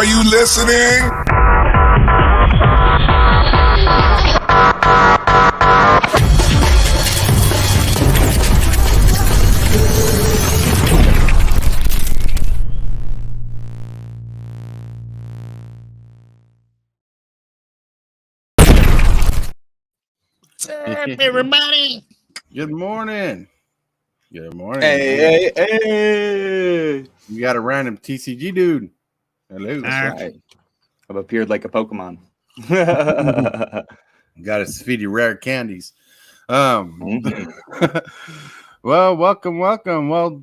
Are you listening? What's up, everybody? Good morning. Good morning. Hey. You got a random TCG dude. Hello. That's right. I've appeared like a Pokemon. Got his feedy rare candies. Well, welcome. Well,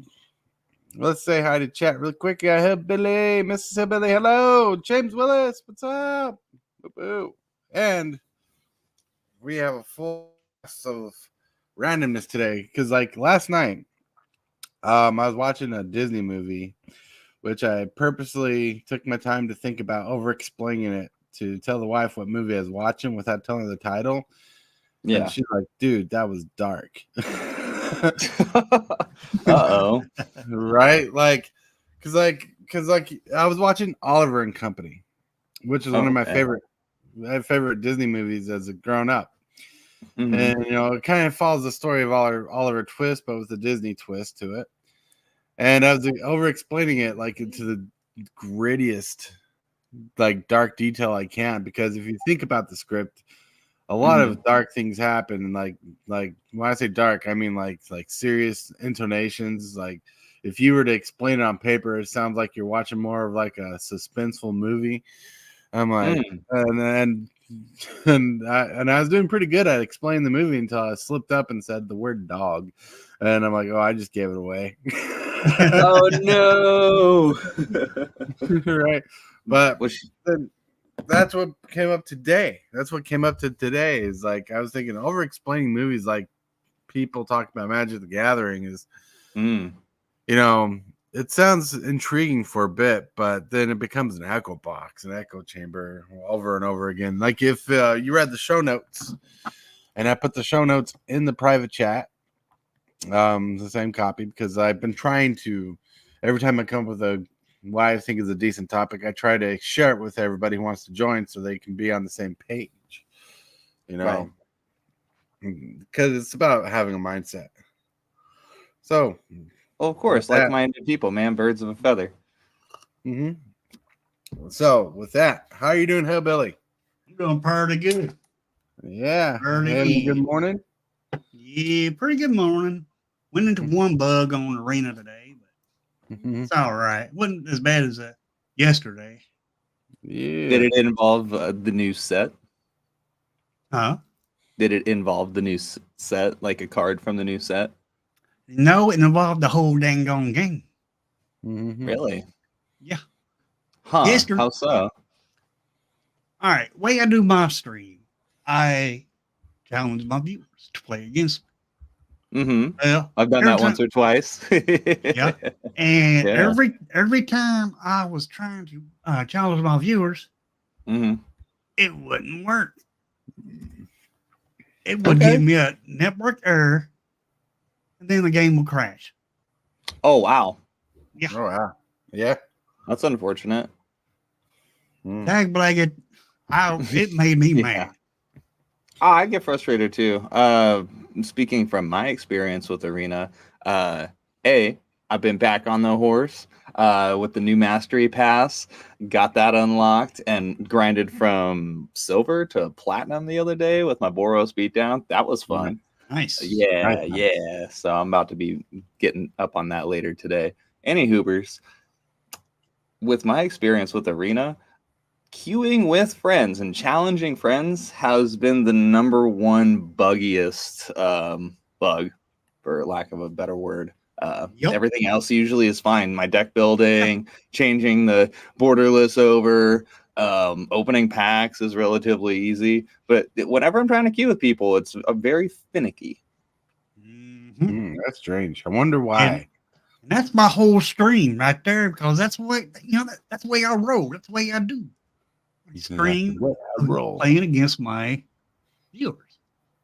let's say hi to chat real quick. I have Billy, Mrs. Hillbilly. Hello. James Willis. What's up? Boo-boo. And we have a full cast of randomness today because, like, last night, I was watching a Disney movie, which I purposely took my time to think about over explaining it to tell the wife what movie I was watching without telling her the title. Yeah. And she's like, dude, that was dark. Uh-oh. Right? Cause I was watching Oliver and Company, which is one of my favorite Disney movies as a grown up. Mm-hmm. And it kind of follows the story of Oliver Twist, but with a Disney twist to it. And I was over explaining it like into the grittiest, like dark detail I can, because if you think about the script, a lot of dark things happen. And like when I say dark, I mean like serious intonations. Like if you were to explain it on paper, it sounds like you're watching more of like a suspenseful movie. I'm like, and I was doing pretty good at explaining the movie until I slipped up and said the word dog, and I'm like, oh, I just gave it away. Oh no! Right, but that's what came up today. That's what came up to today. Is like I was thinking over explaining movies like people talk about Magic the Gathering is, it sounds intriguing for a bit, but then it becomes an echo box, an echo chamber over and over again. Like if you read the show notes, and I put the show notes in the private chat, the same copy, because I've been trying to, every time I come up with what I think is a decent topic, I try to share it with everybody who wants to join so they can be on the same page, because it's about having a mindset. So, well, of course, like-minded people, man, birds of a feather. So, with that, how are you doing, Hillbilly? I'm doing pretty good. Yeah. Good morning. Yeah, pretty good morning. Went into one bug on Arena today, but it's all right. Wasn't as bad as yesterday. Yeah. Did it involve the new set? Huh? Did it involve the new set, like a card from the new set? No, it involved the whole dang on game. Really? Yeah. Huh? Yesterday. How so? All right. Way I do my stream, I challenge my viewers to play against me. Well, I've done that once or twice. Yeah. And every time I was trying to challenge my viewers, it wouldn't work. It would give me a network error, and then the game would crash. Oh, wow. Yeah. Oh, wow. Yeah. That's unfortunate. Dag blagged. It made me mad. Oh, I get frustrated too. Speaking from my experience with Arena, I've been back on the horse with the new Mastery Pass, got that unlocked and grinded from silver to platinum the other day with my Boros beatdown. That was fun. Nice. Yeah. So I'm about to be getting up on that later today. Any Hoobers, with my experience with Arena, queuing with friends and challenging friends has been the number one buggiest bug, for lack of a better word. Everything else usually is fine. My deck building, changing the borderless over, opening packs is relatively easy. But whenever I'm trying to queue with people, it's very finicky. That's strange. I wonder why. And that's my whole stream right there, because that's the way that's the way I roll. That's the way I do. Stream playing against my viewers.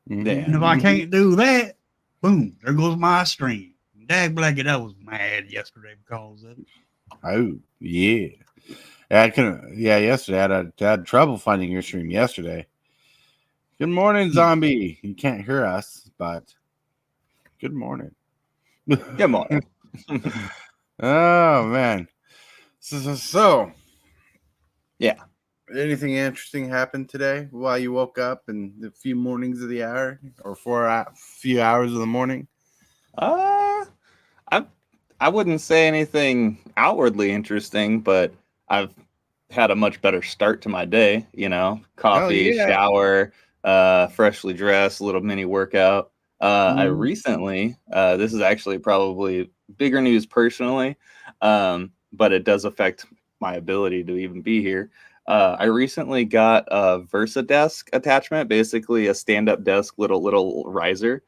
And if I can't do that, boom, there goes my stream. Dag blagged, I was mad yesterday because of it. Oh, yeah. Yesterday I had trouble finding your stream yesterday. Good morning, zombie. You can't hear us, but good morning. Good morning. Oh man. So yeah. Anything interesting happened today while you woke up in the few mornings of the hour or few hours of the morning? I wouldn't say anything outwardly interesting, but I've had a much better start to my day. Coffee, shower, freshly dressed, little mini workout. I recently, this is actually probably bigger news personally, but it does affect my ability to even be here. I recently got a VersaDesk attachment, basically a stand-up desk, little riser.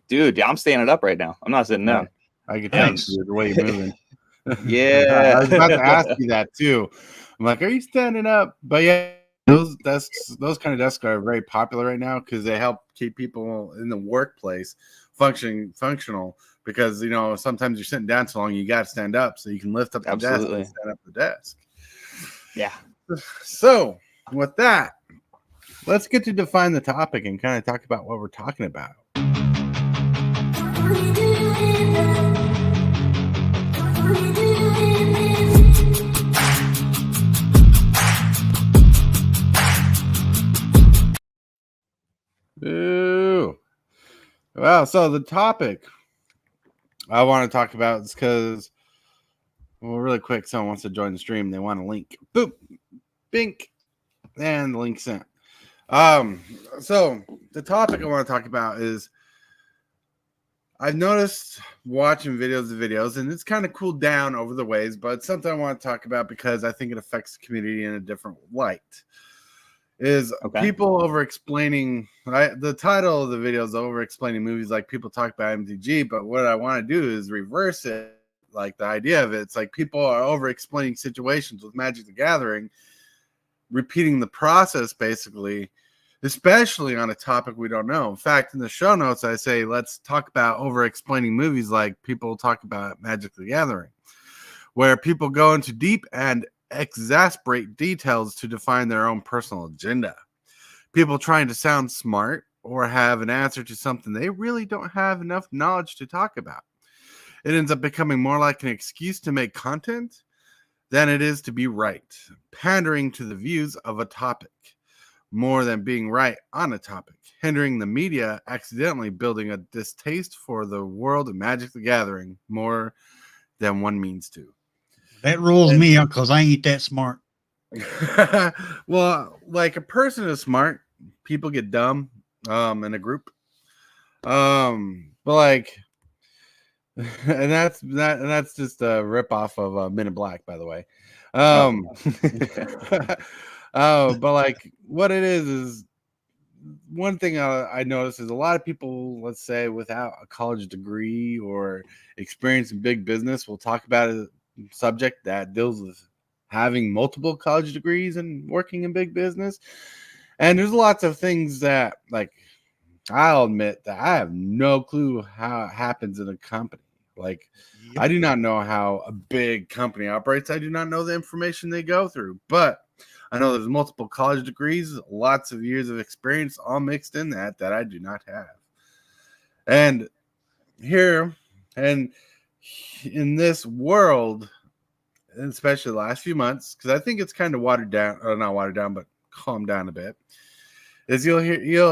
Dude, I'm standing up right now. I'm not sitting down. I can tell the way you're moving. Yeah. I was about to ask you that too. I'm like, are you standing up? But yeah, those kind of desks are very popular right now because they help keep people in the workplace functional. Because sometimes you're sitting down so long, you got to stand up so you can lift up the desk and stand up the desk. Yeah. So with that, let's get to define the topic and kind of talk about what we're talking about. Ooh. Well, so the topic I want to talk about is because, really quick, someone wants to join the stream. They want a link. Boop. Bink. And the link sent. So the topic I want to talk about is I've noticed watching videos, and it's kind of cooled down over the ways, but it's something I want to talk about because I think it affects the community in a different light. Is people over-explaining, right? The title of the video is over-explaining movies like people talk about MTG, but what I want to do is reverse it, like the idea of it. It's like people are over-explaining situations with Magic the Gathering, repeating the process, basically, especially on a topic we don't know. In fact, in the show notes, I say, let's talk about over-explaining movies like people talk about Magic the Gathering, where people go into deep and exasperate details to define their own personal agenda. People trying to sound smart or have an answer to something they really don't have enough knowledge to talk about. It ends up becoming more like an excuse to make content than it is to be right, pandering to the views of a topic more than being right on a topic, hindering the media, accidentally building a distaste for the world of Magic the Gathering more than one means to. That rules me out because I ain't that smart. Well, like a person is smart, people get dumb in a group. But like, and that's just a rip off of Men in Black, by the way. But like what it is one thing I noticed is a lot of people, let's say, without a college degree or experience in big business will talk about a subject that deals with having multiple college degrees and working in big business. And there's lots of things that, like, I'll admit that I have no clue how it happens in a company. Like, I do not know how a big company operates. I do not know the information they go through, but I know there's multiple college degrees, lots of years of experience, all mixed in that I do not have. And here, and in this world, and especially the last few months, because I think it's kind of watered down, or not watered down, but calmed down a bit, is you'll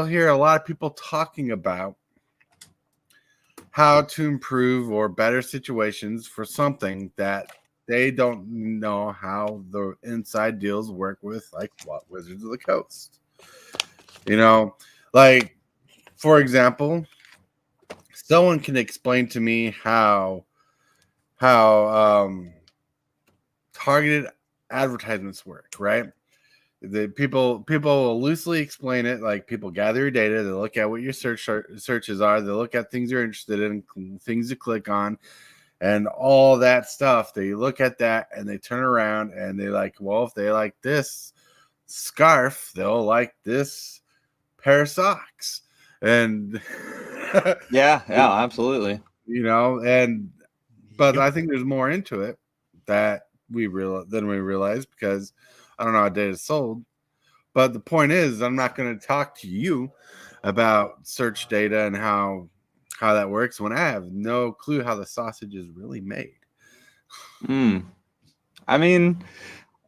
hear a lot of people talking about how to improve or better situations for something that they don't know how the inside deals work with, like what Wizards of the Coast. You know, like, for example, someone can explain to me how targeted advertisements work, right? The people will loosely explain it, like people gather your data, they look at what your searches are, they look at things you're interested in, things to click on, and all that stuff. They look at that and they turn around and they like, well, if they like this scarf, they'll like this pair of socks. And yeah, absolutely. You know, but I think there's more into it that we realized, because I don't know how data is sold. But the point is, I'm not going to talk to you about search data and how that works when I have no clue how the sausage is really made. I mean,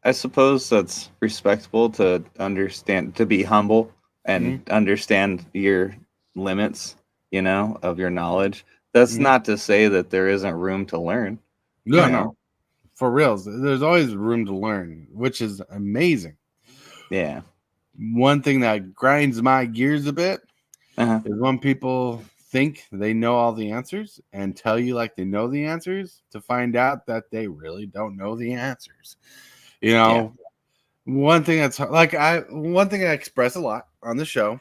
I suppose that's respectable to understand, to be humble and understand your limits, of your knowledge. That's not to say that there isn't room to learn. No. For reals, there's always room to learn, which is amazing. Yeah. One thing that grinds my gears a bit is when people think they know all the answers and tell you like they know the answers, to find out that they really don't know the answers. One thing that's one thing I express a lot on the show,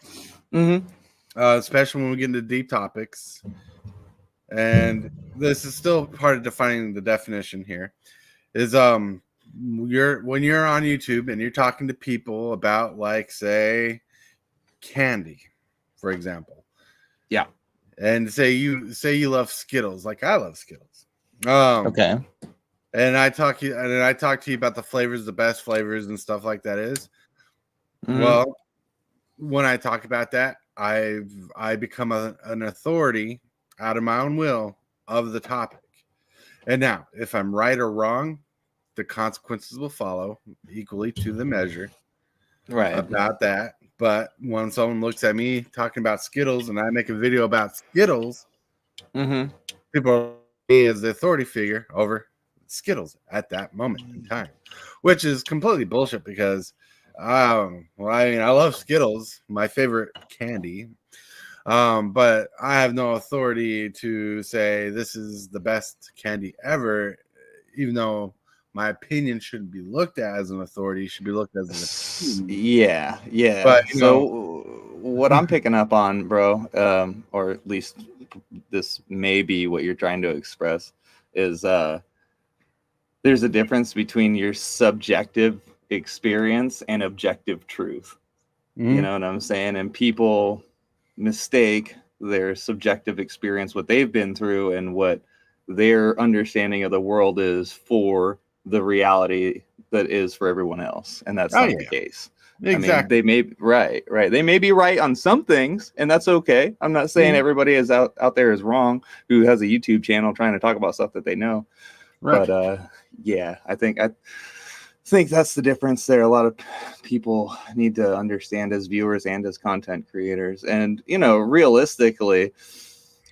especially when we get into deep topics, and this is still part of defining the definition here, is when you're on YouTube and you're talking to people about, like, say, candy, for example. Yeah. And say you love Skittles, like I love Skittles. Okay. And I talk to you about the flavors, the best flavors and stuff like that is. Well, when I talk about that, I become an authority out of my own will of the topic. And now, if I'm right or wrong, the consequences will follow equally to the measure. Right. About that. But when someone looks at me talking about Skittles and I make a video about Skittles, people are me as the authority figure over Skittles at that moment in time, which is completely bullshit, because I love Skittles, my favorite candy, but I have no authority to say this is the best candy ever, even though my opinion shouldn't be looked at as an authority, should be looked at as an opinion. Yeah. But what I'm picking up on, bro, or at least this may be what you're trying to express, is there's a difference between your subjective experience and objective truth. You know what I'm saying? And people mistake their subjective experience, what they've been through and what their understanding of the world is, for the reality that is for everyone else. And that's not the case. Exactly. I mean, they may right. They may be right on some things, and that's okay. I'm not saying everybody is out there is wrong who has a YouTube channel trying to talk about stuff that they know. Right. But I think that's the difference there. A lot of people need to understand, as viewers and as content creators. And, realistically,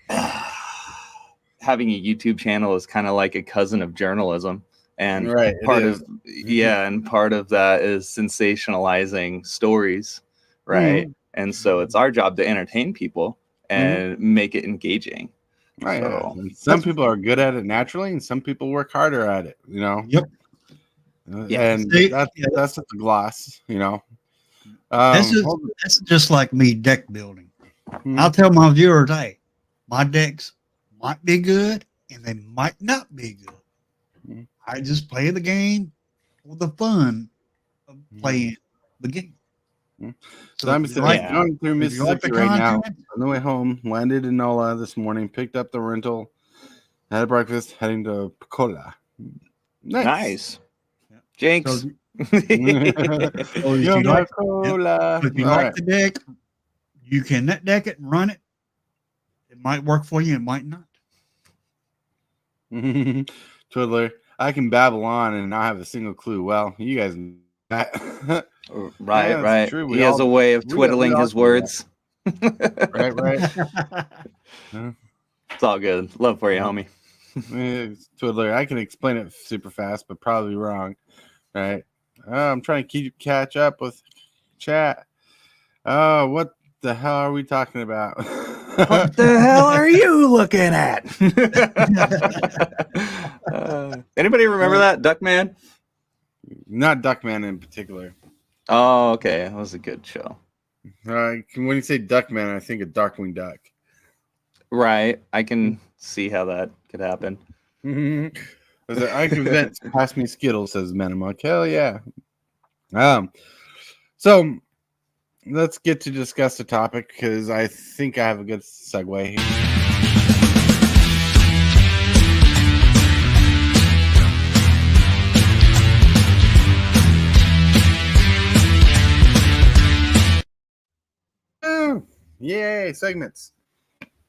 having a YouTube channel is kind of like a cousin of journalism. And part of that is sensationalizing stories, right? And so it's our job to entertain people and make it engaging. Right. So, some people are good at it naturally, and some people work harder at it. Yep. And that's at the gloss. This is just like me deck building. I'll tell my viewers, hey, my decks might be good and they might not be good. I just play the game for the fun of playing the game. So I'm going through Mississippi right now. On the way home, landed in NOLA this morning, picked up the rental, had breakfast, heading to Pacola. Nice. Jinx. If you like the deck, you can net deck it and run it. It might work for you, it might not. Twiddler, I can babble on and not have a single clue. Well, you guys know that. Right. True. He has a way of twiddling his words. Right. It's all good. Love for you, homie. Twiddler, I can explain it super fast, but probably wrong. Right. I'm trying to catch up with chat. What the hell are we talking about? What the hell are you looking at? Anybody remember that Duckman? Not Duckman in particular. Oh, okay. That was a good show. When you say Duckman, I think of Darkwing Duck. Right. I can see how that could happen. I'm convinced. Pass me Skittles, says Manamuk. Hell yeah. So let's get to discuss the topic, because I think I have a good segue here. Yay, segments.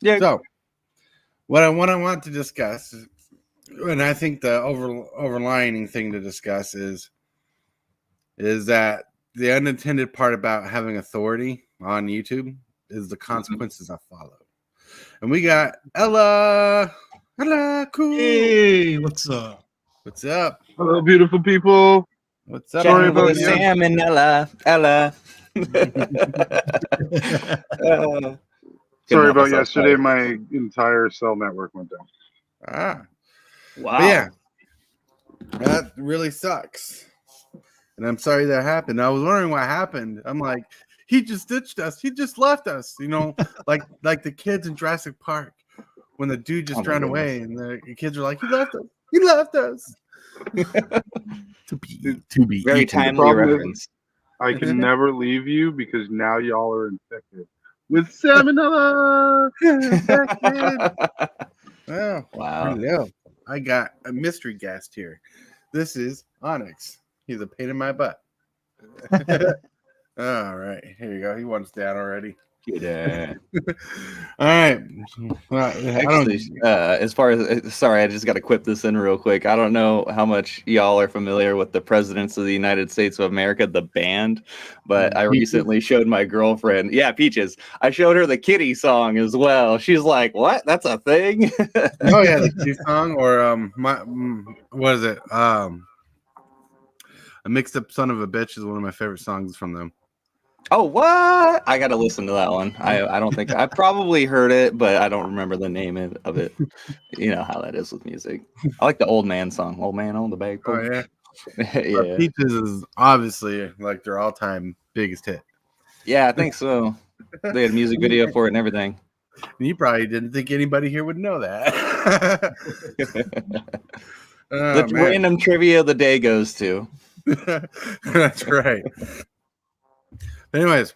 Yeah. So, what I want to discuss, and I think the overlying thing to discuss is that the unintended part about having authority on YouTube is the consequences that follow. And we got Ella. Ella, cool. Hey, what's up? What's up? Hello, beautiful people. What's up? Sorry Chatting about with you. Sam and Ella. Sorry about yesterday. My entire cell network went down. Ah, Wow. but yeah, that really sucks. And I'm sorry that happened. I was wondering what happened. I'm like, he just ditched us. He just left us. You know, like the kids in Jurassic Park when the dude just ran away, and the kids are like, he left us. He left us. to be Very eaten. timely problem is- reference. I can never leave you because now y'all are infected with salmonella. Oh, Wow. hello. I got a mystery guest here. This is Onyx. He's a pain in my butt. All right, here you go. He wants down already. Yeah. All right. Well, Actually, as far as sorry, I just got to quip this in real quick. I don't know how much y'all are familiar with the Presidents of the United States of America, the band, but I recently showed my girlfriend. Yeah, Peaches. I showed her the Kitty song as well. She's like, "What? That's a thing?" Oh yeah, the Kitty song, or what is it? A Mixed Up Son of a Bitch is one of my favorite songs from them. Oh, what? I got to listen to that one. I don't think I probably heard it, but I don't remember the name of it. You know how that is with music. I like the Old Man song. Old Man on the Bag. Oh yeah. Yeah. Peaches is obviously like their all-time biggest hit. Yeah, I think so. They had a music video for it and everything. And you probably didn't think anybody here would know that. The random trivia of the day goes to. That's right. Anyways,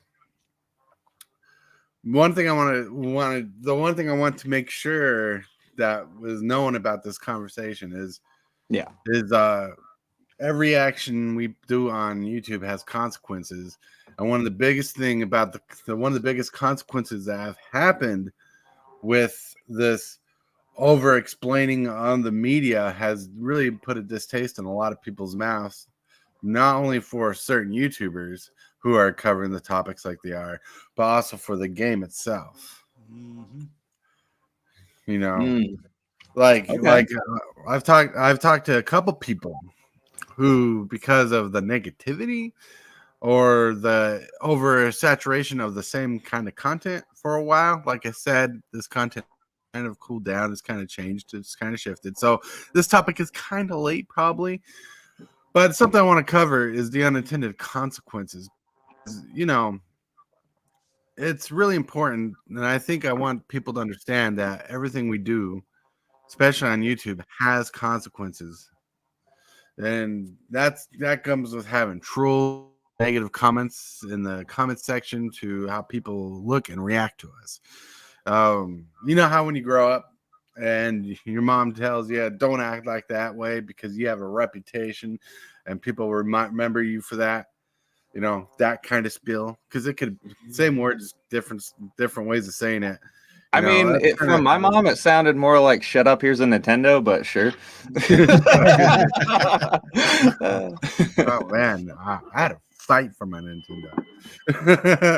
the one thing I want to make sure that was known about this conversation is every action we do on YouTube has consequences, and one of the biggest thing about one of the biggest consequences that have happened with this over explaining on the media has really put a distaste in a lot of people's mouths, not only for certain YouTubers who are covering the topics like they are, but also for the game itself. Mm-hmm. You know, like I've talked to a couple people who, because of the negativity or the oversaturation of the same kind of content for a while, like I said, this content kind of cooled down, it's kind of changed, it's kind of shifted. So this topic is kind of late probably, but something I want to cover is the unintended consequences. You know, it's really important, and I think I want people to understand that everything we do, especially on YouTube, has consequences. And that comes with having trolls, negative comments in the comment section to how people look and react to us. You know how when you grow up and your mom tells you, don't act like that way because you have a reputation and people remember you for that. You know, that kind of spiel, because it could same words, different ways of saying it. I mean, from my mom, it sounded more like "Shut up, here's a Nintendo," but sure. Oh man, I had to fight for my Nintendo.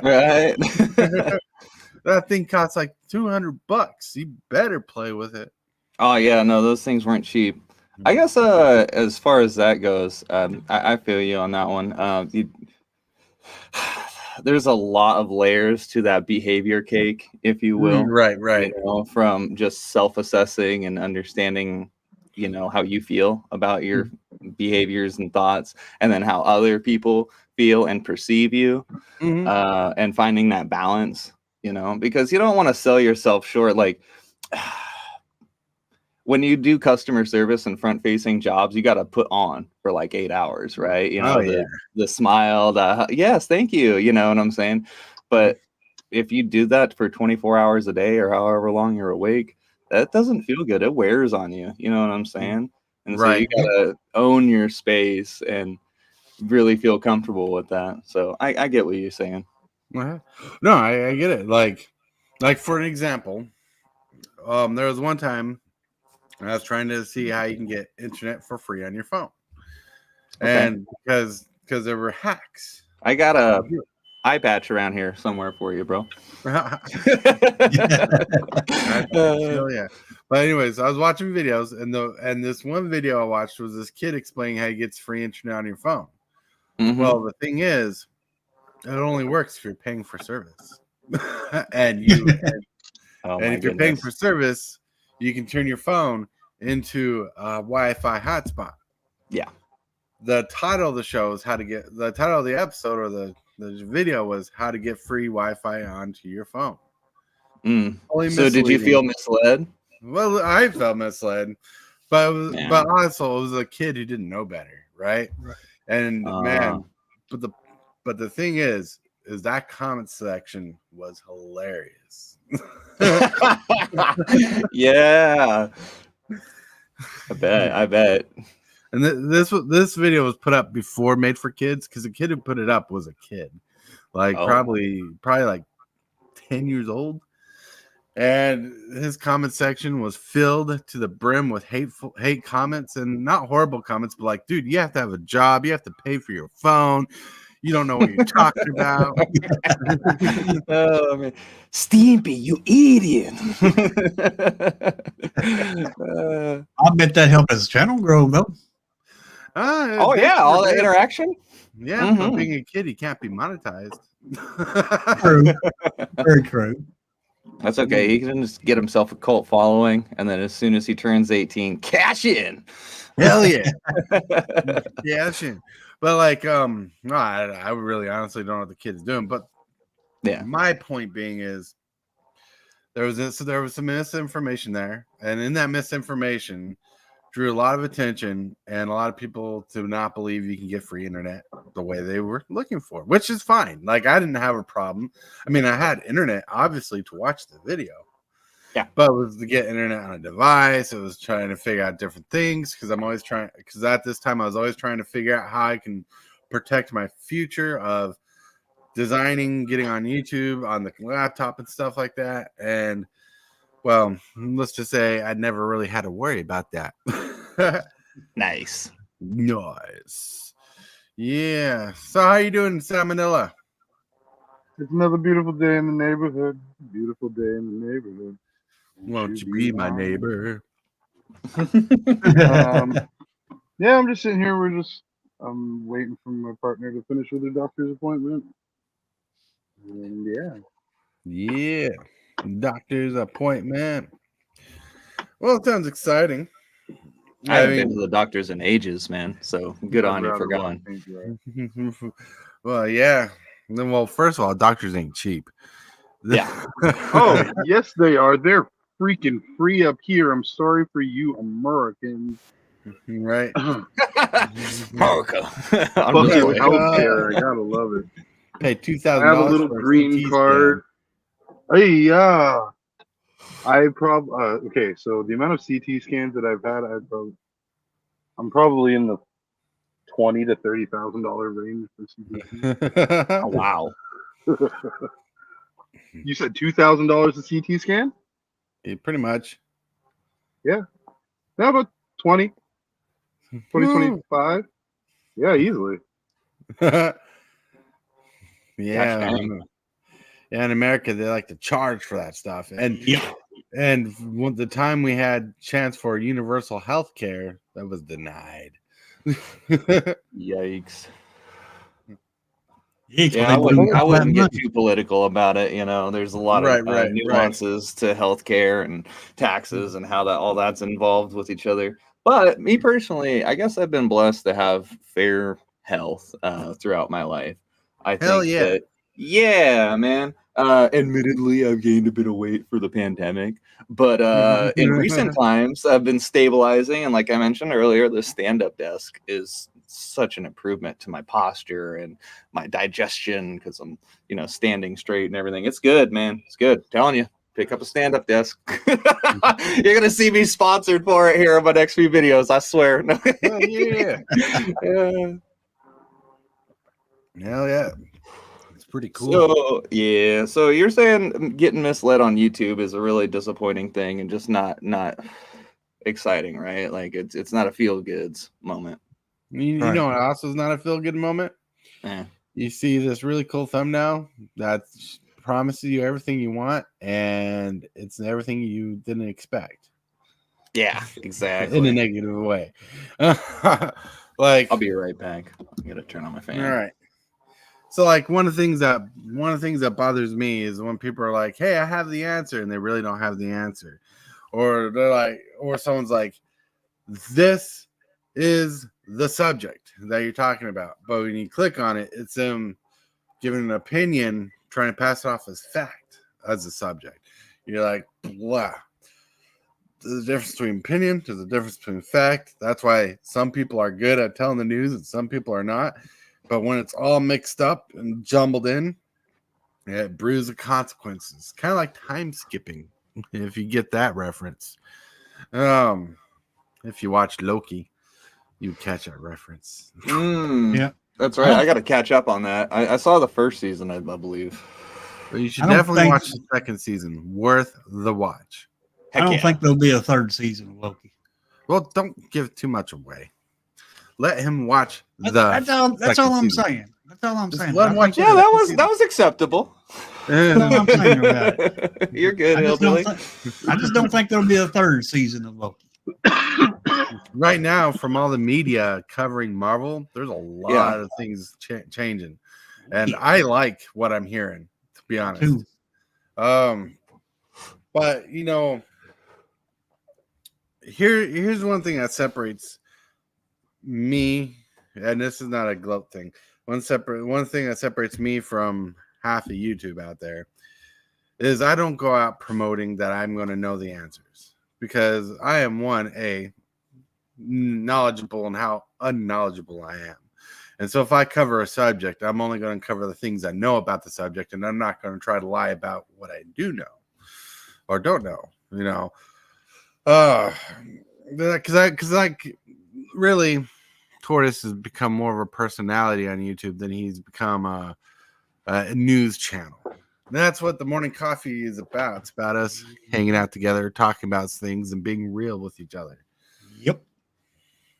Right? That thing costs like $200. You better play with it. Oh yeah, no, those things weren't cheap. I guess as far as that goes, I feel you on that one. There's a lot of layers to that behavior cake, if you will. Right. You know, from just self-assessing and understanding, you know, how you feel about your behaviors and thoughts, and then how other people feel and perceive you, and finding that balance, you know, because you don't want to sell yourself short. Like, when you do customer service and front-facing jobs, you got to put on for like 8 hours, right? You know, the smile, yes, thank you. You know what I'm saying? But if you do that for 24 hours a day or however long you're awake, that doesn't feel good. It wears on you. You know what I'm saying? And so you got to own your space and really feel comfortable with that. So I get what you're saying. No, I get it. Like for an example, there was one time I was trying to see how you can get internet for free on your phone, and because there were hacks. I got a eye patch around here somewhere for you, bro. Hell yeah. But anyways, I was watching videos, and this one video I watched was this kid explaining how he gets free internet on your phone. Mm-hmm. Well, the thing is, it only works if you're paying for service. and if you're paying for service, you can turn your phone into a Wi-Fi hotspot. Yeah. The title of the show is the title of the episode or the video was how to get free Wi-Fi onto your phone. So did you feel misled? Well, I felt misled, but also it was a kid who didn't know better, right? And man, but the thing is that comment section was hilarious. Yeah, I bet. And this video was put up before Made for Kids because the kid who put it up was a kid, probably like 10 years old. And his comment section was filled to the brim with hate comments, and not horrible comments, but like, dude, you have to have a job. You have to pay for your phone. You don't know what you're talking about. Oh, man. Stimpy, you idiot. I bet that helped his channel grow, though. All that interaction. Yeah, but being a kid, he can't be monetized. True. Very true. That's okay. He can just get himself a cult following, and then as soon as he turns 18, cash in. Hell yeah. Cash in. But like, no, I really honestly don't know what the kid's doing. But yeah, my point being is there was some misinformation there, and in that misinformation drew a lot of attention and a lot of people to not believe you can get free internet the way they were looking for, which is fine. Like, I didn't have a problem. I mean, I had internet obviously to watch the video. Yeah, but it was to get internet on a device. It was trying to figure out different things because at this time I was always trying to figure out how I can protect my future of designing, getting on YouTube, on the laptop and stuff like that. And well, let's just say I never really had to worry about that. Nice. Yeah. So how you doing, Salmonella? It's another beautiful day in the neighborhood. Beautiful day in the neighborhood. Won't you be my neighbor? Yeah, I'm just sitting here. I'm waiting for my partner to finish with her doctor's appointment. And yeah, doctor's appointment. Well, it sounds exciting. I haven't been to the doctors in ages, man. So good on you for going. Well, yeah. Well, first of all, doctors ain't cheap. Yeah. Oh, yes, they are. They're freaking free up here. I'm sorry for you Americans. Right. America. Fucking healthcare. I gotta love it. Pay $2,000. I have a little green card. Hey, yeah. Okay, so the amount of CT scans that I've had, I'm probably in the $20,000 to $30,000 range for CT. Oh, wow. You said $2,000 a CT scan? Yeah, pretty much. Yeah. How about 20? 25? Yeah, easily. Yeah. In America, they like to charge for that stuff. And the time we had chance for universal health care, that was denied. Yikes. Yeah, I wouldn't get too political about it. You know, there's a lot of nuances to healthcare and taxes and how all that's involved with each other. But me personally, I guess I've been blessed to have fair health throughout my life. I think man. Admittedly, I've gained a bit of weight for the pandemic, but in recent times, I've been stabilizing. And like I mentioned earlier, the stand-up desk is such an improvement to my posture and my digestion because I'm, standing straight and everything. It's good, man. It's good. I'm telling you, pick up a stand-up desk. You're gonna see me sponsored for it here in my next few videos. I swear. Hell yeah. pretty cool. So yeah, so you're saying getting misled on YouTube is a really disappointing thing and just not exciting, right? Like it's not a feel goods moment. You Right. know what also is not a feel good moment? Eh. You see this really cool thumbnail that promises you everything you want, and it's everything you didn't expect. Yeah, exactly. In a negative way. Like, I'll be right back. I'm gonna turn on my fan. all right. So, like, one of the things that bothers me is when people are like, "Hey, I have the answer," and they really don't have the answer, or they're like, or someone's like, "This is the subject that you're talking about," but when you click on it, it's them giving an opinion, trying to pass it off as fact as a subject. You're like, blah. There's a difference between opinion. There's a difference between fact. That's why some people are good at telling the news and some people are not. But when it's all mixed up and jumbled in, it brews the consequences. Kind of like time skipping, if you get that reference. If you watch Loki, you catch that reference. Yeah, that's right. I got to catch up on that. I saw the first season, I believe. But you should definitely watch the second season. Worth the watch. I don't think there'll be a third season of Loki. Well, don't give too much away. Let him watch That's all I'm saying. That's all I'm saying. Let him watch Yeah, that was acceptable. That's all I'm saying about it. You're good, Hillbilly. I just don't think there'll be a third season of Loki. Right now, from all the media covering Marvel, there's a lot of things changing, and I like what I'm hearing, to be honest. But you know, here's one thing that separates me, and this is not a gloat thing. One thing that separates me from half of YouTube out there is I don't go out promoting that I'm going to know the answers, because I am knowledgeable in how unknowledgeable I am. And so if I cover a subject, I'm only going to cover the things I know about the subject, and I'm not going to try to lie about what I do know or don't know, you know. Because really, Tortoise has become more of a personality on YouTube than he's become a news channel. And that's what the morning coffee is about. It's about us hanging out together, talking about things, and being real with each other. Yep.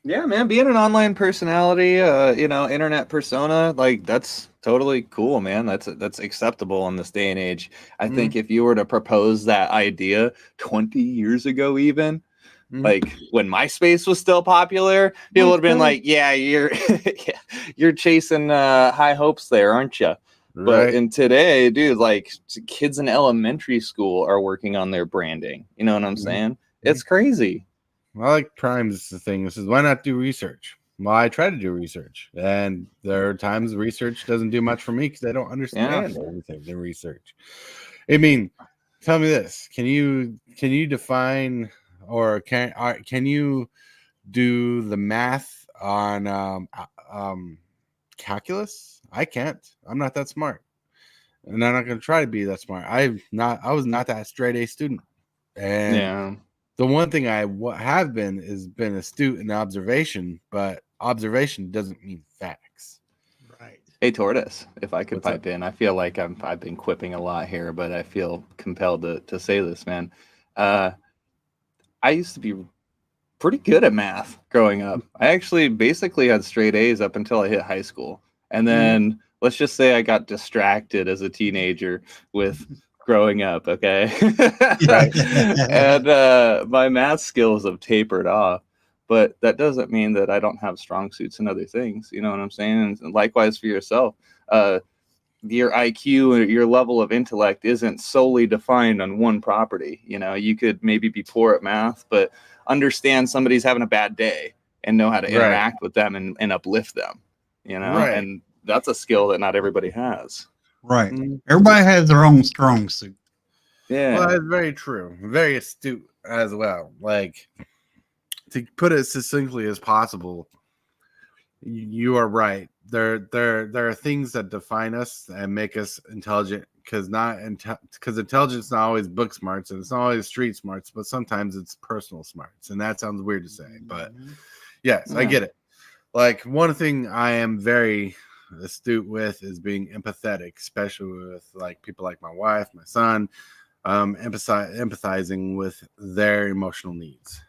Yeah, man, being an online personality, internet persona, like that's totally cool, man. That's acceptable in this day and age. I think if you were to propose that idea 20 years ago, even like when MySpace was still popular, people would have been like, "Yeah, you're chasing high hopes there, aren't you?" Right. But in today, dude, like kids in elementary school are working on their branding. You know what I'm saying? It's crazy. Well, like Prime is the thing. This is why not do research? Well, I try to do research, and there are times research doesn't do much for me because I don't understand everything in research. I mean, tell me this: can you define, or can you do the math on calculus? I can't. I'm not that smart, and I'm not going to try to be that smart. I was not that straight A student, and the one thing I have been is been astute in observation, but observation doesn't mean facts. Right. Hey, Tortoise, if I could pipe in, I feel like I've been quipping a lot here, but I feel compelled to say this, man. I used to be pretty good at math growing up. I actually basically had straight A's up until I hit high school. And then let's just say I got distracted as a teenager with growing up, okay? And my math skills have tapered off. But that doesn't mean that I don't have strong suits and other things. You know what I'm saying? And likewise for yourself. Your IQ or your level of intellect isn't solely defined on one property. You know, you could maybe be poor at math, but understand somebody's having a bad day and know how to interact with them and uplift them, you know, and that's a skill that not everybody has. Right. Everybody has their own strong suit. Yeah. Well, that's very true. Very astute as well. Like, to put it succinctly as possible, you are right. There are things that define us and make us intelligent, because intelligence is not always book smarts and it's not always street smarts, but sometimes it's personal smarts. And that sounds weird to say, but yes, I get it. Like, one thing I am very astute with is being empathetic, especially with like people like my wife, my son, empathizing with their emotional needs.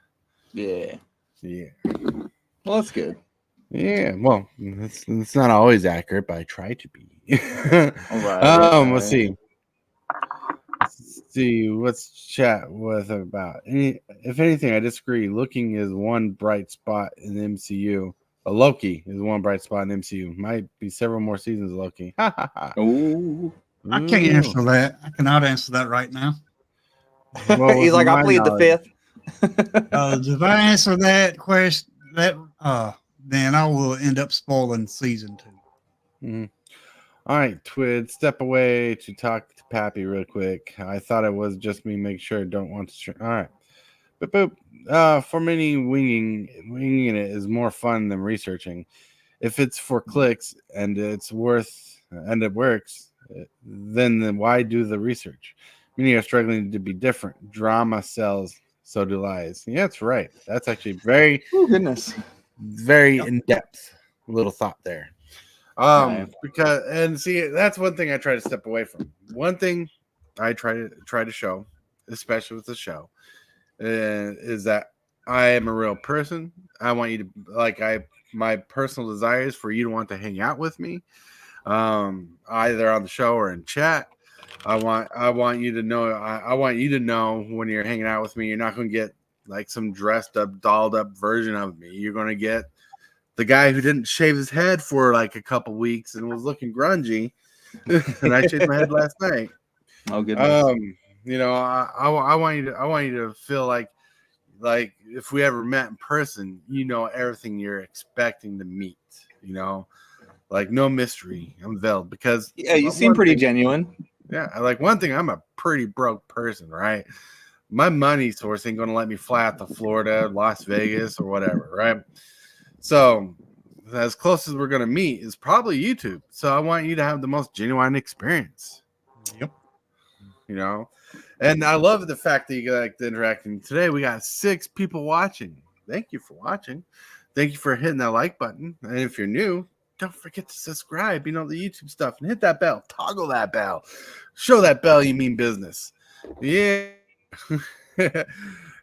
Yeah. Well, that's good. Yeah, well, it's not always accurate, but I try to be. All right. Let's see. Let's see what's chat with about. If anything, I disagree. Looking is one bright spot in the MCU. Loki is one bright spot in the MCU. Might be several more seasons of Loki. Ooh. I can't answer that. I cannot answer that right now. Well, he's like, I plead the fifth. If I answer that question, then I will end up spoiling season 2. Mm-hmm. All right, Twid, step away to talk to Pappy real quick. I thought it was just me. Make sure I don't want to. All right, boop. For many, winging it is more fun than researching. If it's for clicks and it works, then why do the research? Many are struggling to be different. Drama sells, so do lies. Yeah, that's right. That's actually very, very in depth little thought there. Because that's one thing I try to step away from. One thing I try to show, especially with the show, is that I am a real person. I want you to my personal desire is for you to want to hang out with me, either on the show or in chat. I want you to know. I want you to know when you're hanging out with me, you're not going to get like some dressed up, dolled up version of me. You're going to get the guy who didn't shave his head for like a couple weeks and was looking grungy, and I shaved my head last night. Oh goodness! I want you to feel like if we ever met in person, you know everything you're expecting to meet. You know, like no mystery unveiled. Because you seem pretty genuine. Yeah, like one thing, I'm a pretty broke person, right? My money source ain't gonna let me fly out to Florida, Las Vegas, or whatever, right? So as close as we're going to meet is probably YouTube. So I want you to have the most genuine experience. Yep. You know, and I love the fact that you like the interacting. Today we got 6 people watching. Thank you for watching. Thank you for hitting that like button. And if you're new, don't forget to subscribe, the YouTube stuff, and hit that bell. Toggle that bell. Show that bell you mean business. Yeah.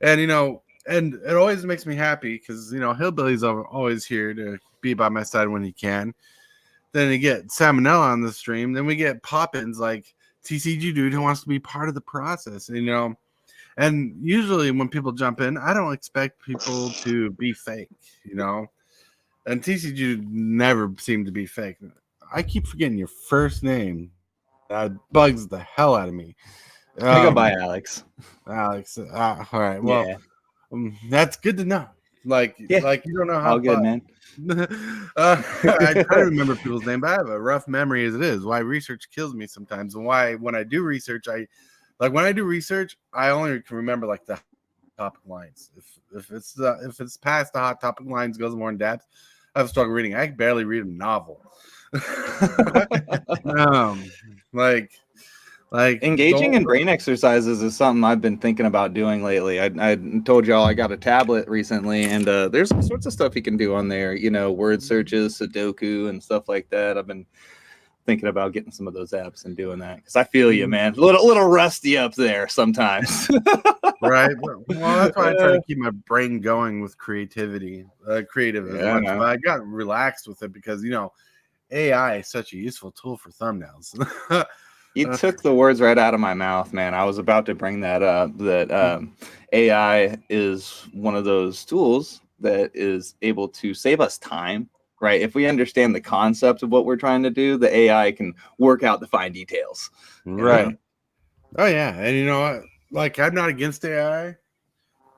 And and it always makes me happy because Hillbilly's always here to be by my side when he can. Then you get Salmonella on the stream. Then we get pop-ins like TCG Dude who wants to be part of the process. And usually when people jump in, I don't expect people to be fake. And TCG Dude never seemed to be fake. I keep forgetting your first name. That bugs the hell out of me. I go by Alex. Alex. All right. Well. Yeah. That's good to know. Like you don't know how. All good, man. I try to remember people's name, but I have a rough memory as it is. Why research kills me sometimes, and why when I do research, I only can remember like the topic lines. If it's past the hot topic lines, goes more in depth. I have struggle reading. I can barely read a novel. Like engaging in brain exercises is something I've been thinking about doing lately. I told y'all I got a tablet recently, and there's all sorts of stuff you can do on there. Word searches, Sudoku, and stuff like that. I've been thinking about getting some of those apps and doing that because I feel you, man. A little rusty up there sometimes. Right. Well, that's why I try to keep my brain going with creativity, creative as much. But I got relaxed with it because AI is such a useful tool for thumbnails. You took the words right out of my mouth, man. I was about to bring that up, that AI is one of those tools that is able to save us time, right? If we understand the concept of what we're trying to do, the AI can work out the fine details. Right. Oh, yeah. And like, I'm not against AI,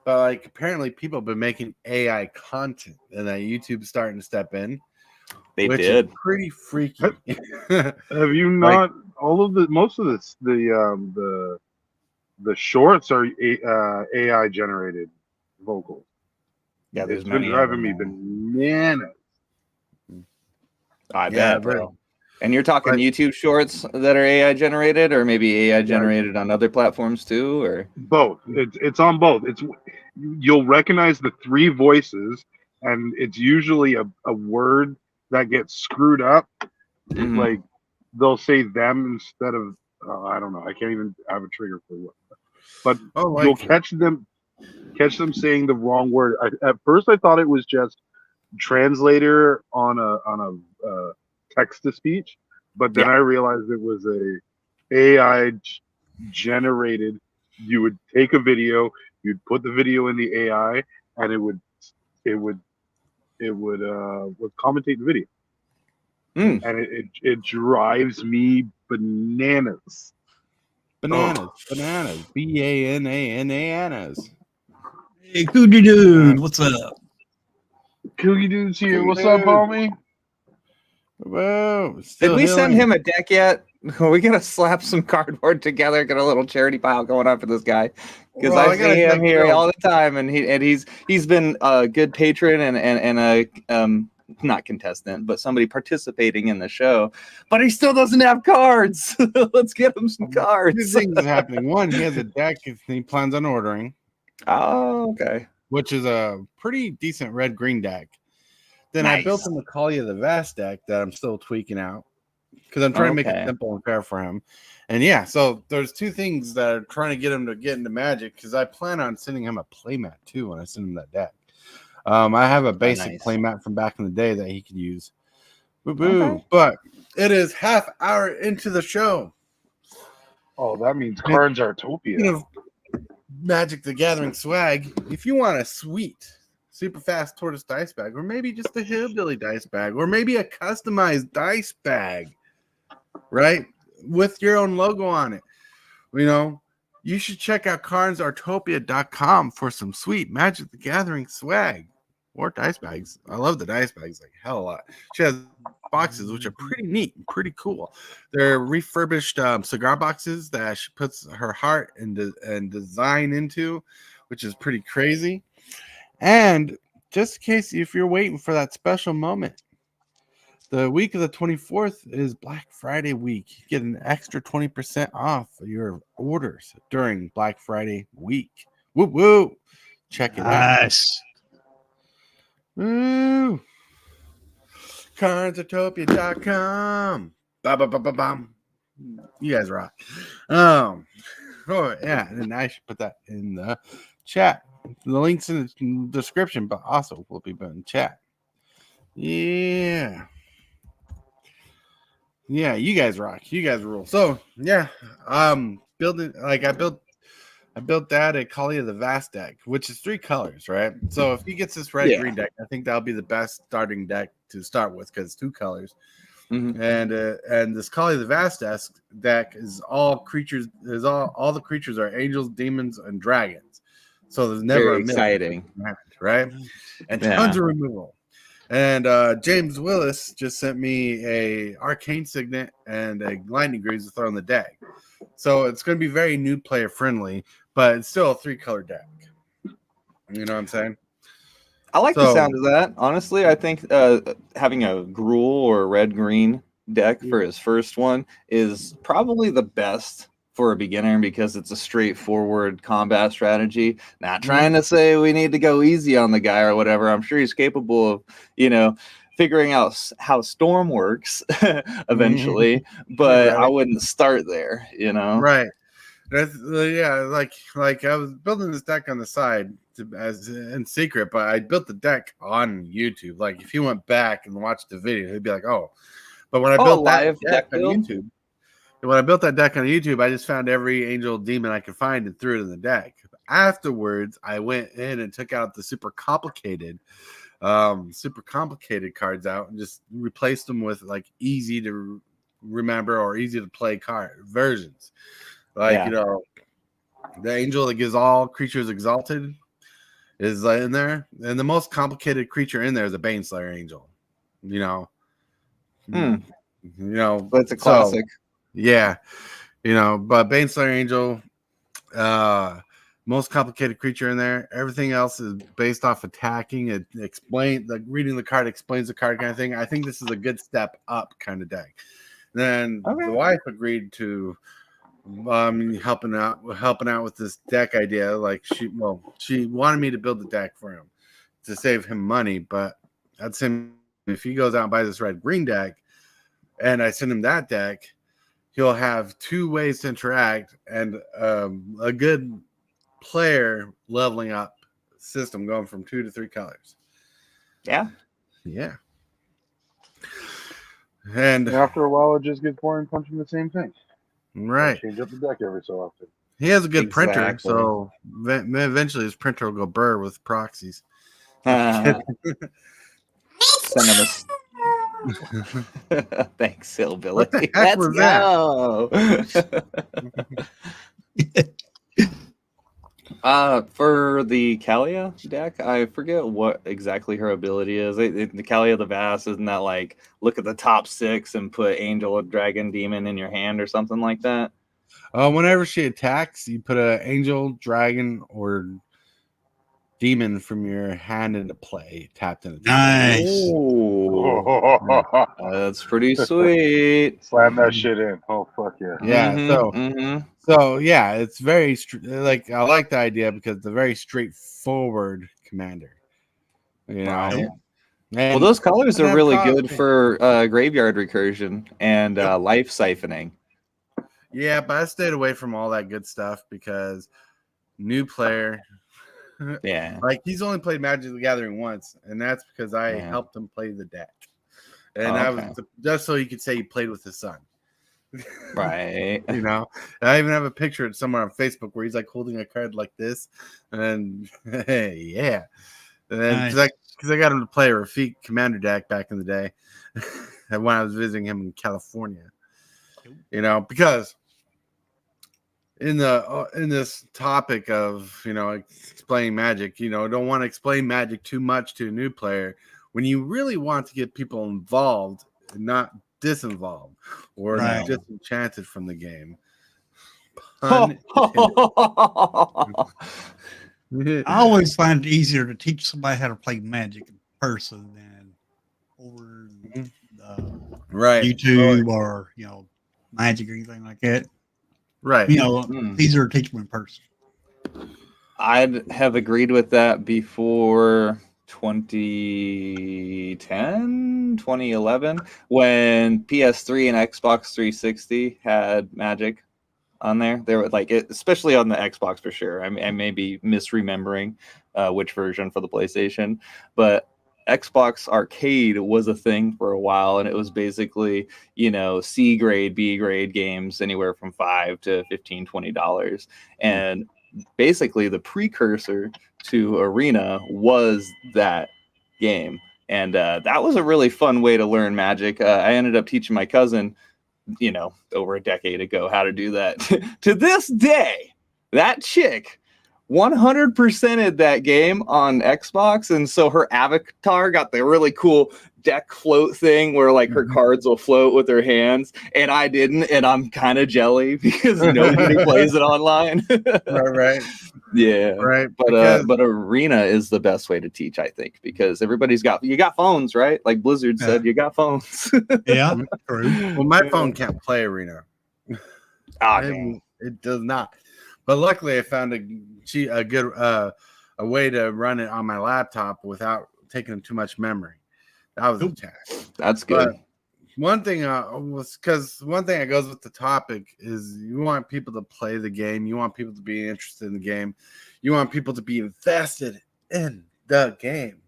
but like, apparently people have been making AI content and that YouTube's starting to step in. They did. Pretty freaky. Have you not? Most of the shorts are AI generated vocals. Yeah, it's been driving me bananas. I bet, bro. And you're talking YouTube shorts that are AI generated, or maybe AI generated on other platforms too, or both. It's on both. You'll recognize the 3 voices, and it's usually a word that gets screwed up, like they'll say them instead of I don't know. I can't even have a trigger for what. But you'll catch them saying the wrong word. At first, I thought it was just translator on a text to speech, but then I realized it was a AI generated. You would take a video, you'd put the video in the AI, and it would commentate the video. And it drives me bananas. Bananas. B-A-N-A-N-A-N-A-S. Hey, Coogie Dude, what's up? Coogie Dude's here. What's up, homie? Whoa, did we send him a deck yet? We gotta slap some cardboard together, get a little charity pile going on for this guy, because I see him here all the time, and he's been a good patron and a not contestant, but somebody participating in the show. But he still doesn't have cards. Let's get him some cards. Two things are happening. One, he has a deck he plans on ordering. Oh, okay. Which is a pretty decent red-green deck. Then I built him a Kalia the Vast deck that I'm still tweaking out because I'm trying to make it simple and fair for him. And yeah, so there's two things that are trying to get him to get into Magic, because I plan on sending him a playmat too when I send him that deck. I have a basic playmat from back in the day that he could use. Okay. But it is half hour into the show. Oh, that means Karen's Aartopia. Magic the Gathering swag. If you want a sweet Super Fast Tortoise Dice bag, or maybe just a Hillbilly Dice bag, or maybe a customized dice bag, right, with your own logo on it, you should check out Aartopia.com for some sweet Magic the Gathering swag or dice bags. I love the dice bags like hell a lot. She has boxes which are pretty neat and pretty cool. They're refurbished cigar boxes that she puts her heart and design into, which is pretty crazy. And just in case if you're waiting for that special moment, the week of the 24th is Black Friday week. You get an extra 20% off your orders during Black Friday week. Woo woo! Check it out. Woo! Aartopia.com. Ba-ba-ba-ba-bam. You guys rock. Oh yeah, and I should put that in the chat. The link's in the description, but also will be in chat. Yeah, you guys rock. You guys rule. So yeah, building like I built that at Kalia the Vast deck, which is 3 colors, right? So if he gets this red-green deck, I think that'll be the best starting deck to start with because it's 2 colors. And this Kalia the Vast deck is all creatures. Is all the creatures are angels, demons, and dragons. So there's never a exciting, right? And tons of removal. And James Willis just sent me a Arcane Signet and a Lightning Greaves to throw in the deck. So it's going to be very new player friendly, but it's still a 3-color deck. You know what I'm saying? I like the sound of that. Honestly, I think having a Gruul or red-green deck for his first one is probably the best for a beginner because it's a straightforward combat strategy. Not trying to say we need to go easy on the guy or whatever. I'm sure he's capable of, figuring out how Storm works eventually, but I wouldn't start there, Right. That's, like I was building this deck on the side as in secret, but I built the deck on YouTube. Like if he went back and watched the video, he'd be like, "Oh!" But when I built that deck on YouTube, I just found every angel demon I could find and threw it in the deck. Afterwards, I went in and took out the super complicated cards out and just replaced them with like easy to remember or easy to play card versions. The angel that gives all creatures exalted is in there, and the most complicated creature in there is a Baneslayer angel. But it's a classic. But Baneslayer angel, most complicated creature in there. Everything else is based off attacking. It reading the card explains the card kind of thing. I think this is a good step up kind of deck. Then the wife agreed to helping out with this deck idea. Like she wanted me to build the deck for him to save him money, but I'd say if he goes out and buys this red-green deck, and I send him that deck, he'll have 2 ways to interact and a good player leveling up system going from 2 to 3 colors. Yeah. And after a while, it just gets boring punching the same thing. Right. Change up the deck every so often. He has a good printer, so eventually his printer will go burr with proxies. Send him Thanks, Hillbilly. What the heck was that? For the Kalia deck, I forget what exactly her ability is. The Kalia the Vast, isn't that like look at the top 6 and put Angel, Dragon, Demon in your hand or something like that? Whenever she attacks, you put an Angel, Dragon, or Demon from your hand into play, tapped into. Nice. That's pretty sweet. Slam that shit in. Oh fuck yeah. Yeah. So yeah, it's very like I like the idea because it's a very straightforward commander. You know. Right. Well, those colors are really good for graveyard recursion and life siphoning. Yeah, but I stayed away from all that good stuff because new player. Yeah. Like he's only played Magic the Gathering once, and that's because I helped him play the deck. And I was just so he could say he played with his son. Right. You know, I even have a picture of somewhere on Facebook where he's like holding a card like this, and yeah. And then because I got him to play a Rafik Commander deck back in the day when I was visiting him in California. You know, because in this topic of, you know, explaining Magic, you know, don't want to explain Magic too much to a new player when you really want to get people involved and not disinvolved or disenchanted from the game. I always find it easier to teach somebody how to play Magic in person than over YouTube or, you know, Magic or anything like that. Right. You know, easier to teach them in person. I'd have agreed with that before 2010, 2011, when PS3 and Xbox 360 had Magic on there. They were like, especially on the Xbox for sure. I may be misremembering which version for the PlayStation, but Xbox Arcade was a thing for a while, and it was basically, you know, C grade, B grade games anywhere from $5 to $15, $20. And basically the precursor to Arena was that game. And that was a really fun way to learn Magic. I ended up teaching my cousin, you know, over a decade ago how to do that. To this day, that chick 100%ed that game on Xbox, and so her avatar got the really cool deck float thing where like her cards will float with her hands, and I didn't, and I'm kind of jelly because nobody plays it online. Right. Yeah. Right. But Arena is the best way to teach, I think, because everybody's got phones, right? Like Blizzard said, you got phones. Yeah. True. Well, my phone can't play Arena. It does not. But luckily, I found a good way to run it on my laptop without taking too much memory. That was a task. That's good. But one thing that goes with the topic is you want people to play the game. You want people to be interested in the game. You want people to be invested in the game.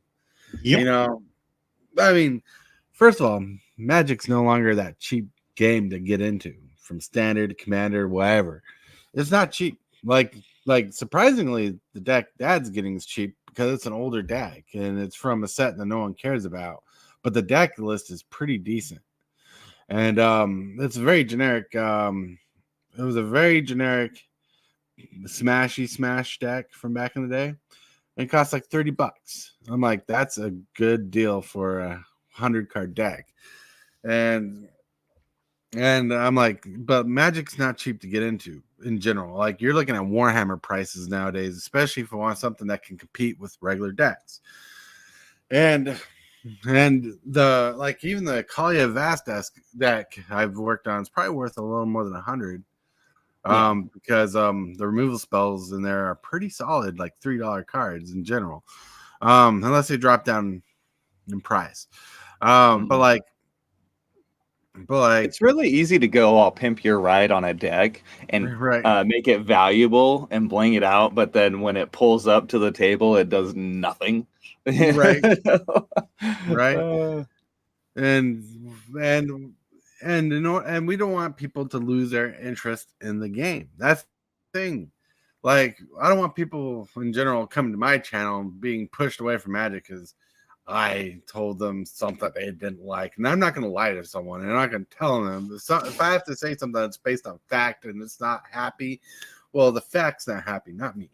Yep. You know, I mean, first of all, Magic's no longer that cheap game to get into from standard, commander, whatever. It's not cheap. Like surprisingly, the deck Dad's getting is cheap because it's an older deck and it's from a set that no one cares about. But the deck list is pretty decent, and it's very generic. It was a very generic smashy smash deck from back in the day. And it cost like $30. I'm like, that's a good deal for a 100-card deck, and I'm like, but Magic's not cheap to get into in general. Like you're looking at Warhammer prices nowadays, especially if you want something that can compete with regular decks. And the like even the Kalia Vast deck I've worked on is probably worth a little more than 100. Because the removal spells in there are pretty solid, like $3 cards in general. Unless they drop down in price. But like But like, it's really easy to go all pimp your ride on a deck and make it valuable and bling it out, but then when it pulls up to the table, it does nothing. Right. Right. And we don't want people to lose their interest in the game. That's the thing. Like, I don't want people in general coming to my channel being pushed away from Magic because I told them something they didn't like. And I'm not going to lie to someone, and I'm not going to tell them. If I have to say something that's based on fact and it's not happy, well, the fact's not happy, not me.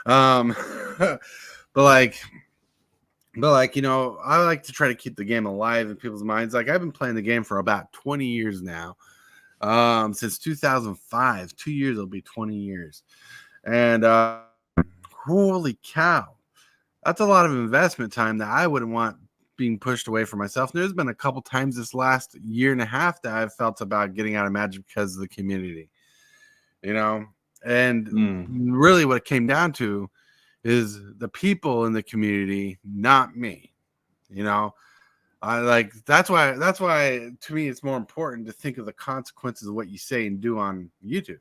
But like, you know, I like to try to keep the game alive in people's minds. Like, I've been playing the game for about 20 years now. Since 2005. 2 years, it'll be 20 years. And holy cow. That's a lot of investment time that I wouldn't want being pushed away from myself. There's been a couple times this last year and a half that I've felt about getting out of Magic because of the community. You know? And really what it came down to is the people in the community, not me. You know, that's why to me it's more important to think of the consequences of what you say and do on YouTube.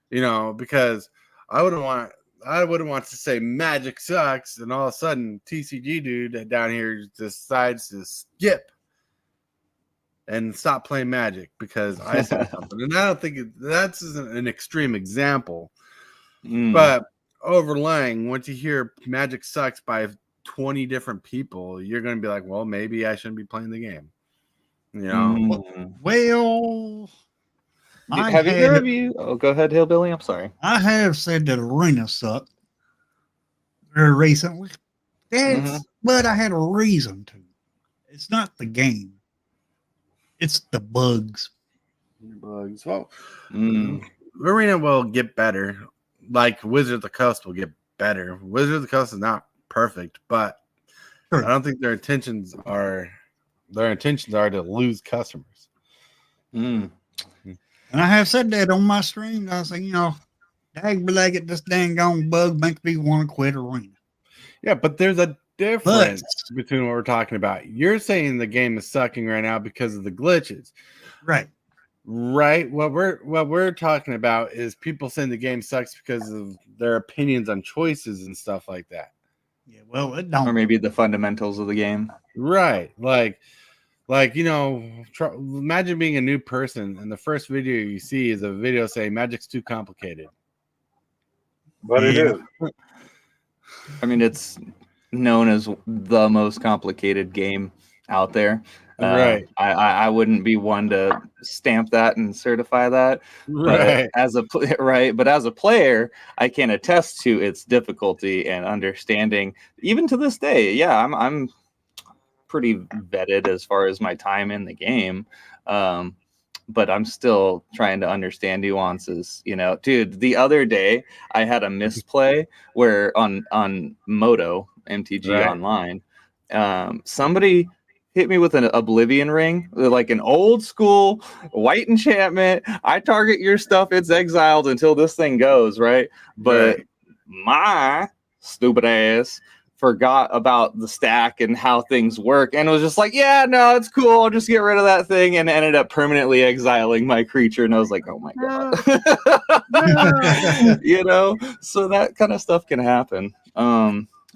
You know, because I wouldn't want to say Magic sucks and all of a sudden TCG dude down here decides to skip and stop playing Magic because I said something. And I don't think that's an extreme example, but overlaying, once you hear Magic sucks by 20 different people, you're going to be like, well, maybe I shouldn't be playing the game. You know? Well, have either of you? Oh, go ahead, Hillbilly. I'm sorry. I have said that Arena sucked very recently. But I had a reason to. It's not the game. It's the bugs. Well, Arena will get better. Like Wizard of the Coast will get better. Wizard of the Coast is not perfect, but I don't think their intentions are to lose customers. And I have said that on my stream. I was like, you know, dag this dang on bug makes me want to quit Arena. Yeah, but there's a difference between what we're talking about. You're saying the game is sucking right now because of the glitches. Right. What we're talking about is people saying the game sucks because of their opinions on choices and stuff like that. Yeah, well, it don't. Or maybe the fundamentals of the game. Right. Like, you know, imagine being a new person and the first video you see is a video saying Magic's too complicated. But it is. I mean, it's known as the most complicated game out there. Right. I wouldn't be one to stamp that and certify that. Right. But as a player, I can attest to its difficulty and understanding. Even to this day, yeah, I'm pretty vetted as far as my time in the game. But I'm still trying to understand nuances, you know. Dude, the other day I had a misplay where on Moto MTG Online, somebody hit me with an Oblivion Ring, like an old school white enchantment. I target your stuff, it's exiled until this thing goes, right? But my stupid ass forgot about the stack and how things work and was just like, yeah, no, it's cool, I'll just get rid of that thing, and ended up permanently exiling my creature. And I was like, oh my god. You know, so that kind of stuff can happen.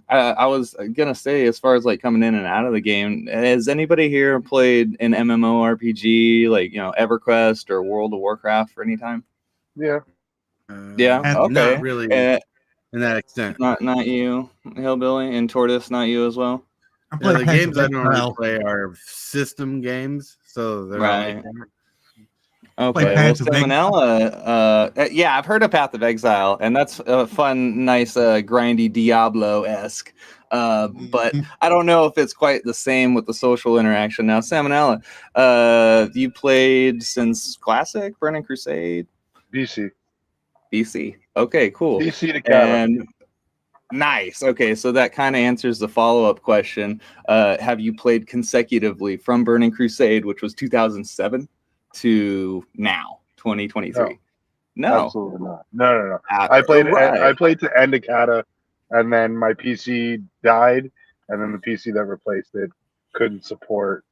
I was gonna say, as far as like coming in and out of the game, has anybody here played an MMORPG like, you know, EverQuest or World of Warcraft for any time? Yeah. Yeah. Okay. Not really. In that extent. Not you, Hillbilly, and Tortoise, not you as well. Yeah, the games I normally play are system games, so they're not like that. Okay, well, Salmonella, yeah, I've heard of Path of Exile, and that's a fun, nice, grindy Diablo-esque, but I don't know if it's quite the same with the social interaction. Now, Salmonella, you played since Classic, Burning Crusade? BC. Okay, cool. BC to Kaaren. Nice. Okay, so that kind of answers the follow-up question. Have you played consecutively from Burning Crusade, which was 2007, to now, 2023? No. Absolutely not. No. I played to end of Kata, and then my PC died, and then the PC that replaced it couldn't support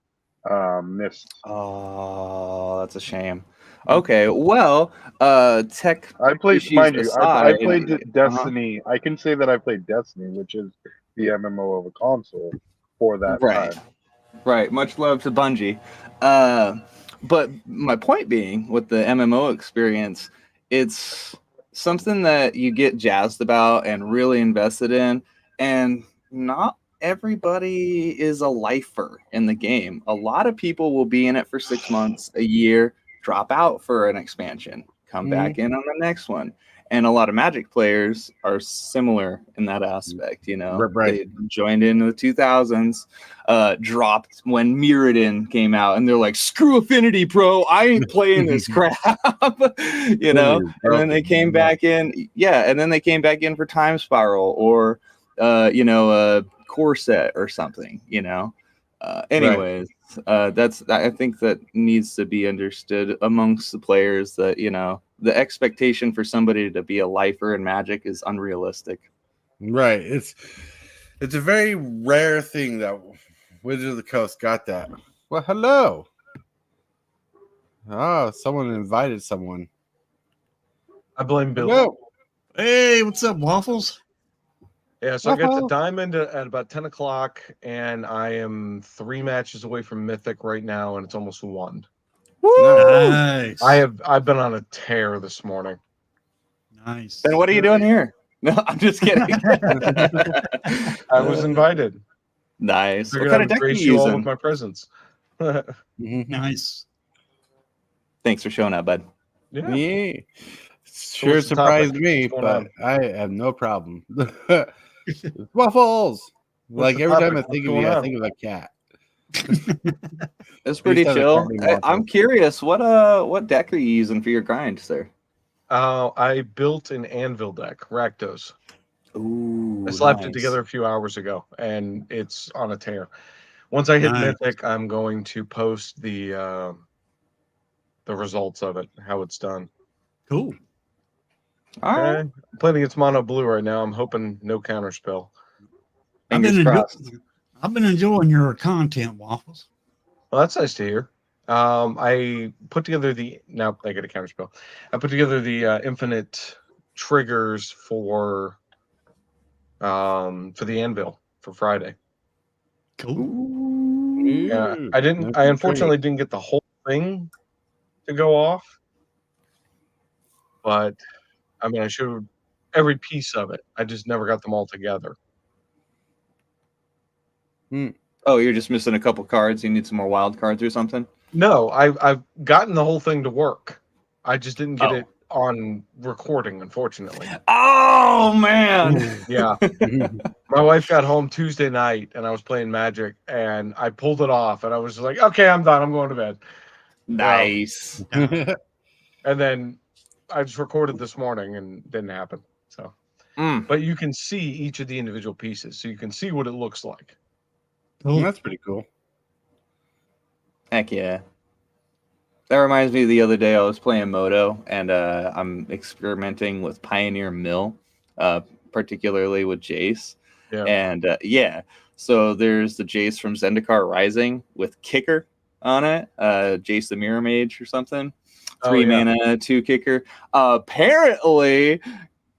Missed. Oh, that's a shame. Okay, well, tech I played, issues mind you, I aside, played Destiny. I can say that I played Destiny, which is the MMO of a console for that right, time. right. Much love to Bungie. But my point being, with the MMO experience, it's something that you get jazzed about and really invested in, and not everybody is a lifer in the game. A lot of people will be in it for 6 months, a year, drop out for an expansion, come back in on the next one. And a lot of Magic players are similar in that aspect. You know, Right. they joined in the 2000s, dropped when Mirrodin came out, and they're like, "Screw Affinity, bro! I ain't playing this crap," you know. And then they came back in, and then they came back in for Time Spiral or, Core Set or something, you know. Anyways, I think that needs to be understood amongst the players that, you know, the expectation for somebody to be a lifer in Magic is unrealistic. Right. It's a very rare thing that Wizard of the Coast got that. Well, hello. Oh, someone invited someone. I blame Bill. No. Hey, what's up, Waffles? Yeah, so I get to Diamond at about 10 o'clock, and I am 3 matches away from Mythic right now, and it's almost 1. Nice. I've been on a tear this morning. Nice. Then what are you doing here? No, I'm just kidding. I was invited. Nice. What What kind of deck are you all with using? my presence. Nice. Thanks for showing up, bud. Yeah. Sure surprised me, but I have no problem. Waffles. Like every time I think of you, I think of a cat. It's pretty chill. I'm curious, what deck are you using for your grind, sir? I built an Anvil deck, Rakdos. Ooh, I slapped it together a few hours ago, and it's on a tear. Once I hit Mythic, I'm going to post the results of it, how it's done. Cool. All right. I'm playing against mono blue right now. I'm hoping no counterspell. I've been enjoying your content, Waffles. Well, that's nice to hear. I put together now I get a counterspell. I put together the infinite triggers for the Anvil for Friday. Cool. Yeah, I unfortunately didn't get the whole thing to go off, but I mean, I showed every piece of it. I just never got them all together. Oh, you're just missing a couple cards. You need some more wild cards or something? No, I've gotten the whole thing to work. I just didn't get it on recording, unfortunately. Oh, man. Yeah. My wife got home Tuesday night, and I was playing Magic, and I pulled it off, and I was like, okay, I'm done. I'm going to bed. Nice. And then I just recorded this morning, and it didn't happen. So, But you can see each of the individual pieces, so you can see what it looks like. Cool. That's pretty cool. Heck yeah. That reminds me of the other day I was playing Moto, and I'm experimenting with Pioneer Mill, particularly with Jace. Yeah. And so there's the Jace from Zendikar Rising with Kicker on it, Jace the Mirror Mage or something. 3 mana, 2 kicker. Apparently,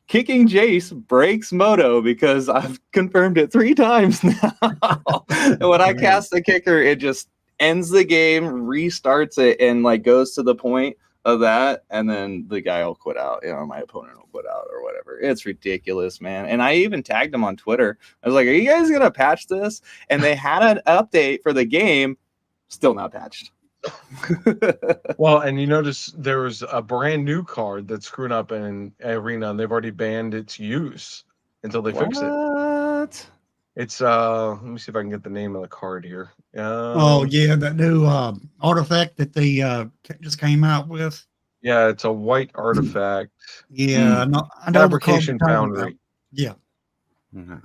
kicking Jace breaks Moto because I've confirmed it 3 times now. And when I cast the kicker, it just ends the game, restarts it, and like goes to the point of that, and then the guy will quit out. You know, my opponent will quit out or whatever. It's ridiculous, man. And I even tagged him on Twitter. I was like, "Are you guys gonna patch this?" And they had an update for the game, still not patched. Well, and you notice there was a brand new card that's screwing up in Arena, and they've already banned its use until they fix it. What? It's let me see if I can get the name of the card here. That new artifact that they just came out with. Yeah, it's a white artifact. Yeah, I know Fabrication Foundry. Yeah. I'm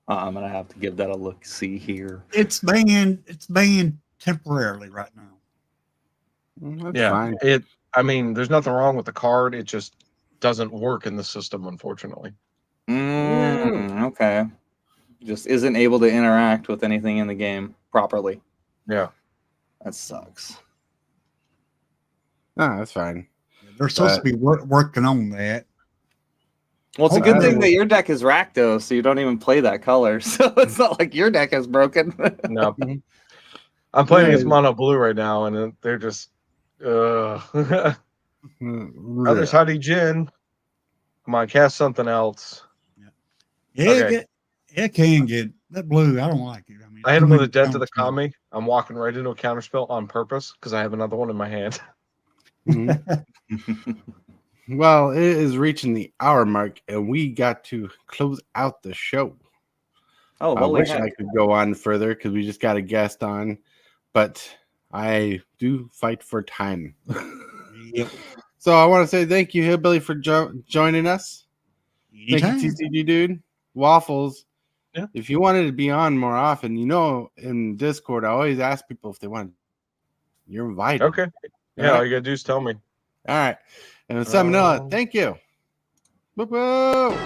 gonna have to give that a look. See here. It's banned temporarily right now. That's fine. I mean, there's nothing wrong with the card. It just doesn't work in the system, unfortunately. Okay. Just isn't able to interact with anything in the game properly. Yeah. That sucks. No, that's fine. They're supposed to be working on that. Well, it's a good thing that your deck is Rakdos, so you don't even play that color. So it's not like your deck is broken. No. I'm playing against mono blue right now, and they're just others Howdy Jin. Come on, cast something else. Yeah, it can get that blue. I don't like it. I mean, I hit him with a Dead to the Kami. I'm walking right into a counterspell on purpose because I have another one in my hand. Well, it is reaching the hour mark, and we got to close out the show. Oh, I wish I could go on further because we just got a guest on, but I do fight for time. Yep. So I want to say thank you, Hillbilly, for joining us. Anytime. Thank you, TCG dude. Waffles. Yeah. If you wanted to be on more often, in Discord, I always ask people if they want. You're invited. Okay. Yeah, all you gotta do is tell me. All right. And with something else, thank you. Whoop, whoop.